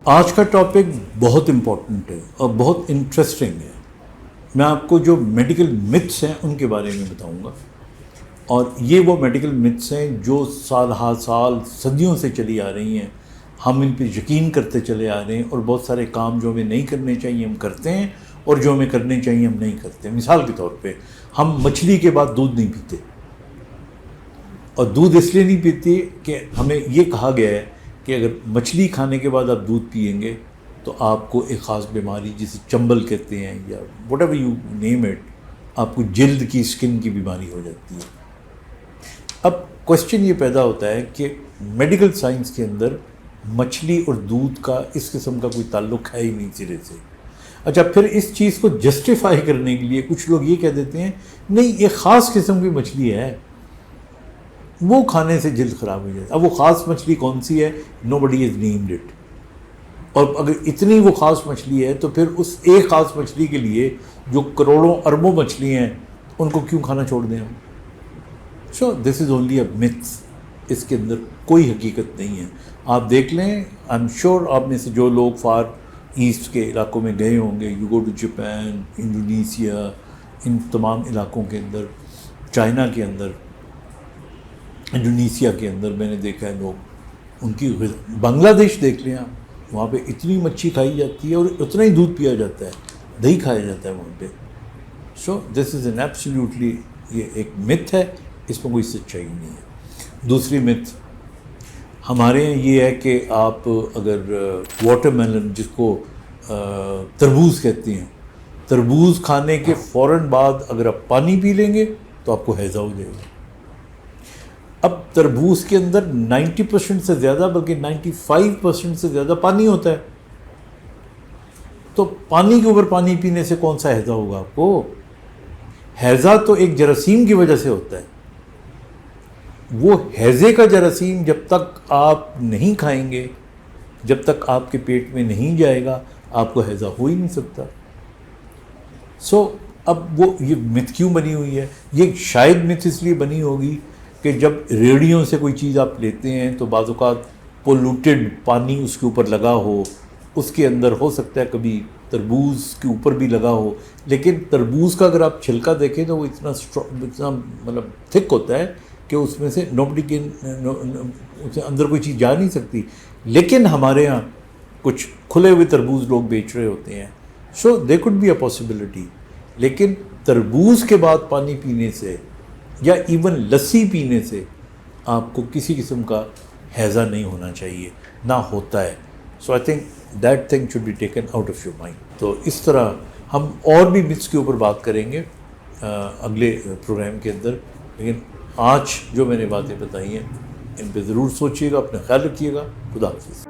آج کا ٹاپک بہت امپورٹنٹ ہے اور بہت انٹرسٹنگ ہے. میں آپ کو جو میڈیکل متھس ہیں ان کے بارے میں بتاؤں گا، اور یہ وہ میڈیکل متھس ہیں جو سال ہا سال صدیوں سے چلی آ رہی ہیں. ہم ان پہ یقین کرتے چلے آ رہے ہیں، اور بہت سارے کام جو ہمیں نہیں کرنے چاہیے ہم کرتے ہیں، اور جو ہمیں کرنے چاہیے ہم نہیں کرتے. مثال کے طور پہ ہم مچھلی کے بعد دودھ نہیں پیتے، اور دودھ اس لیے نہیں پیتے کہ ہمیں یہ کہا گیا ہے کہ اگر مچھلی کھانے کے بعد آپ دودھ پئیں گے تو آپ کو ایک خاص بیماری جسے چمبل کہتے ہیں یا what ever you name it, آپ کو جلد کی اسکن کی بیماری ہو جاتی ہے. اب کوشچن یہ پیدا ہوتا ہے کہ میڈیکل سائنس کے اندر مچھلی اور دودھ کا اس قسم کا کوئی تعلق ہے ہی نہیں سرے سے. اچھا، پھر اس چیز کو جسٹیفائی کرنے کے لیے کچھ لوگ یہ کہہ دیتے ہیں نہیں ایک خاص قسم کی مچھلی ہے، وہ کھانے سے جلد خراب ہو جائے. اب وہ خاص مچھلی کون سی ہے؟ نو بڈی از نیمڈ اٹ. اور اگر اتنی وہ خاص مچھلی ہے تو پھر اس ایک خاص مچھلی کے لیے جو کروڑوں اربوں مچھلی ہیں ان کو کیوں کھانا چھوڑ دیں ہم؟ سو دس از اونلی اے myth. اس کے اندر کوئی حقیقت نہیں ہے. آپ دیکھ لیں، آئی ایم شیور آپ میں سے جو لوگ فار ایسٹ کے علاقوں میں گئے ہوں گے، you go to Japan, Indonesia, ان تمام علاقوں کے اندر، چائنا کے اندر، انڈونیشیا کے اندر میں نے دیکھا ہے لوگ ان کی بنگلہ دیش دیکھ لیں آپ، وہاں پہ اتنی مچھلی کھائی جاتی ہے اور اتنا ہی دودھ پیا جاتا ہے، دہی کھایا جاتا ہے وہاں پہ. سو دس از این ایبسلیوٹلی، یہ ایک متھ ہے، اس میں کوئی سچائی نہیں ہے. دوسری متھ ہمارے یہاں یہ ہے کہ آپ اگر واٹر میلن، جس کو تربوز کہتے ہیں، تربوز کھانے کے فوراً بعد اگر آپ پانی پی لیں گے تو آپ کو ہیضہ ہو جائے گا. اب تربوز کے اندر 90% سے زیادہ، بلکہ 95% سے زیادہ پانی ہوتا ہے، تو پانی کے اوپر پانی پینے سے کون سا ہیضہ ہوگا آپ کو؟ ہیضہ تو ایک جراثیم کی وجہ سے ہوتا ہے. وہ ہیضے کا جراثیم جب تک آپ نہیں کھائیں گے، جب تک آپ کے پیٹ میں نہیں جائے گا، آپ کو ہیضہ ہو ہی نہیں سکتا. سو اب وہ یہ متھ کیوں بنی ہوئی ہے؟ یہ شاید متھ اس لیے بنی ہوگی کہ جب ریڑھیوں سے کوئی چیز آپ لیتے ہیں تو بعض اوقات پولوٹیڈ پانی اس کے اوپر لگا ہو، اس کے اندر ہو سکتا ہے کبھی تربوز کے اوپر بھی لگا ہو. لیکن تربوز کا اگر آپ چھلکا دیکھیں تو وہ اتنا مطلب تھک ہوتا ہے کہ اس میں سے نوبڈی کے اندر کوئی چیز جا نہیں سکتی. لیکن ہمارے ہاں کچھ کھلے ہوئے تربوز لوگ بیچ رہے ہوتے ہیں. So there could be a possibility. لیکن تربوز کے بعد پانی پینے سے یا ایون لسی پینے سے آپ کو کسی قسم کا ہیضہ نہیں ہونا چاہیے، نہ ہوتا ہے. So I think that thing should be taken out of your mind. تو اس طرح ہم اور بھی متھس کے اوپر بات کریں گے اگلے پروگرام کے اندر. لیکن آج جو میں نے باتیں بتائی ہیں ان پہ ضرور سوچیے گا، اپنا خیال رکھیے گا. خدا حافظ.